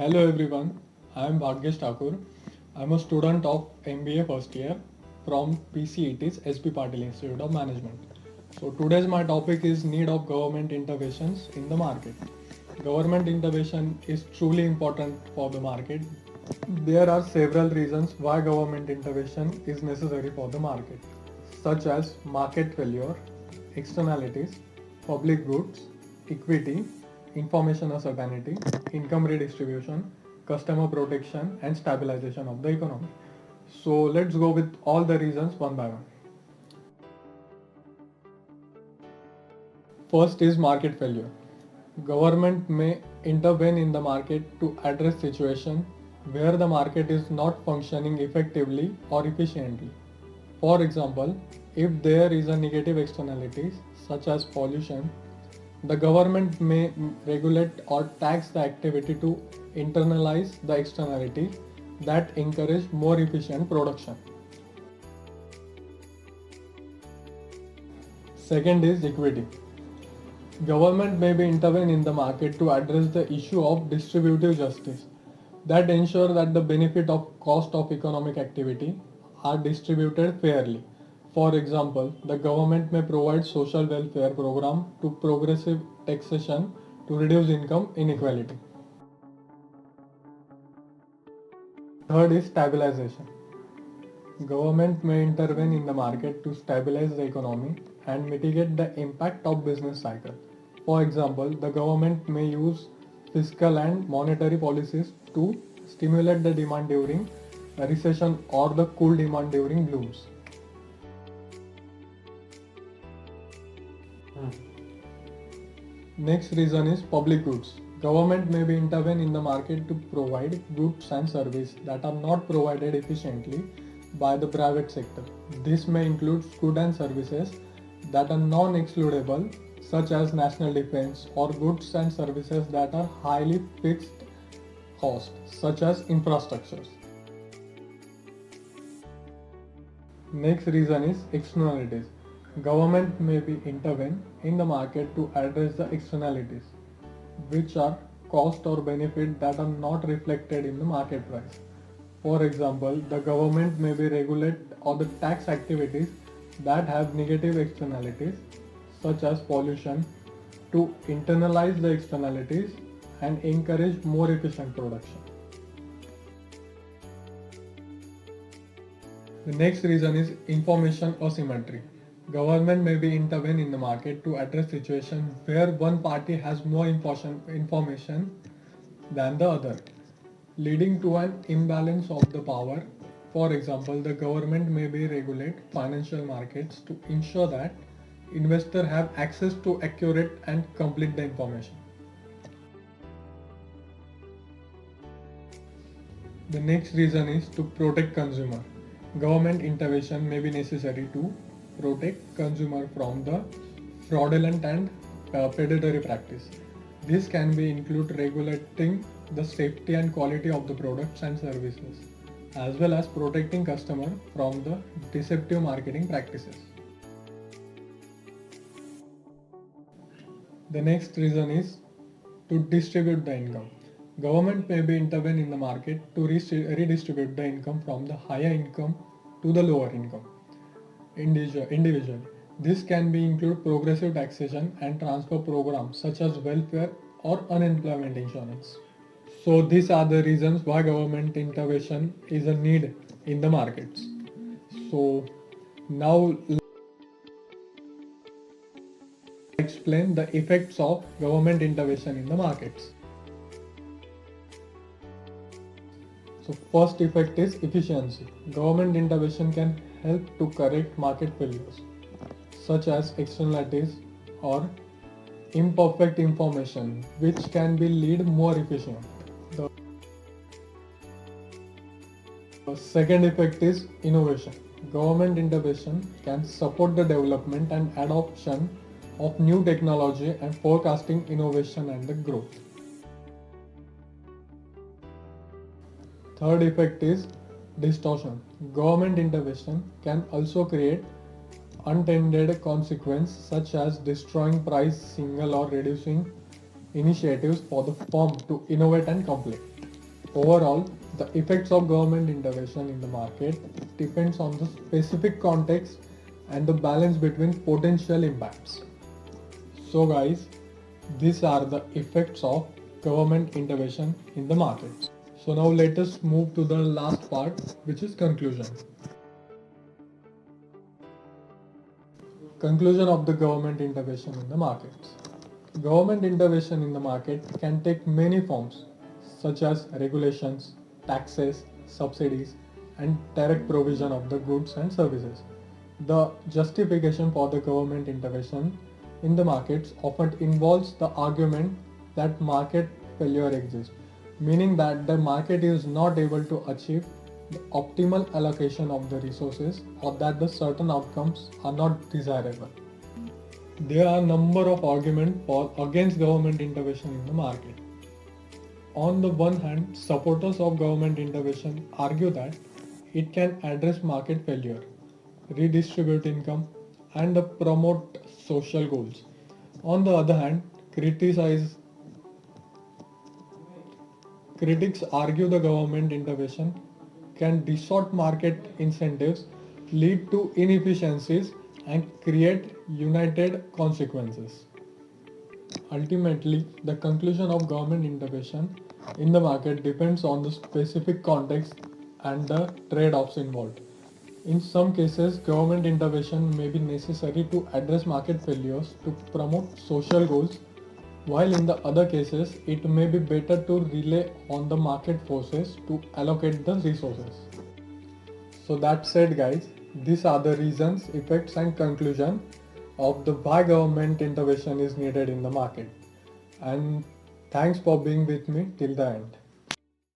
Hello everyone, I am Bhagyesh Thakur. I am a student of MBA first year from PCET's SP Patil Institute of Management. So today's my topic is need of government interventions in the market. Government intervention is truly important for the market. There are several reasons why government intervention is necessary for the market, such as market failure, externalities, public goods, equity, information uncertainty, income redistribution, customer protection, and stabilization of the economy. So let's go with all the reasons one by one. First is market failure. Government may intervene in the market to address situation where the market is not functioning effectively or efficiently. For example, if there is a negative externalities such as pollution, the government may regulate or tax the activity to internalize the externality that encourage more efficient production. Second is equity. Government may be intervene in the market to address the issue of distributive justice that ensure that the benefit of cost of economic activity are distributed fairly. For example, the government may provide social welfare program to progressive taxation to reduce income inequality. Third is stabilization. Government may intervene in the market to stabilize the economy and mitigate the impact of business cycle. For example, the government may use fiscal and monetary policies to stimulate the demand during a recession or the cool demand during blooms. Next reason is public goods. Government may be intervene in the market to provide goods and services that are not provided efficiently by the private sector. This may include goods and services that are non-excludable, such as national defense, or goods and services that are highly fixed cost, such as infrastructures. Next reason is externalities. Government may be intervene in the market to address the externalities, which are cost or benefit that are not reflected in the market price. For example, the government may be regulate or the tax activities that have negative externalities, such as pollution, to internalize the externalities and encourage more efficient production. The next reason is information asymmetry. Government may be intervene in the market to address situations where one party has more information than the other, leading to an imbalance of the power. For example, the government may be regulate financial markets to ensure that investors have access to accurate and complete the information. The next reason is to protect consumer. Government intervention may be necessary to protect consumer from the fraudulent and predatory practice. This can be include regulating the safety and quality of the products and services, as well as protecting customer from the deceptive marketing practices. The next reason is to distribute the income. Government may be intervene in the market to redistribute the income from the higher income to the lower income individually. This can be include progressive taxation and transfer programs such as welfare or unemployment insurance. So these are the reasons why government intervention is a need in the markets. So now explain the effects of government intervention in the markets. So first effect is efficiency. Government intervention can help to correct market failures, such as externalities or imperfect information, which can be lead more efficient. The second effect is innovation. Government intervention can support the development and adoption of new technology and forecasting innovation and the growth. Third effect is distortion. Government intervention can also create unintended consequences such as destroying price signal or reducing initiatives for the firm to innovate and compete. Overall, the effects of government intervention in the market depends on the specific context and the balance between potential impacts. So guys, these are the effects of government intervention in the markets. So now let us move to the last part, which is conclusion. Conclusion of the government intervention in the markets. Government intervention in the market can take many forms, such as regulations, taxes, subsidies, and direct provision of the goods and services. The justification for the government intervention in the markets often involves the argument that market failure exists, meaning that the market is not able to achieve the optimal allocation of the resources or that the certain outcomes are not desirable. There are a number of arguments for against government intervention in the market. On the one hand, supporters of government intervention argue that it can address market failure, redistribute income, and promote social goals. On the other hand, critics argue the government intervention can distort market incentives, lead to inefficiencies, and create united consequences. Ultimately, the conclusion of government intervention in the market depends on the specific context and the trade-offs involved. In some cases, government intervention may be necessary to address market failures to promote social goals, while in the other cases, it may be better to rely on the market forces to allocate the resources. So that said guys, these are the reasons, effects and conclusion of the why government intervention is needed in the market. And thanks for being with me till the end.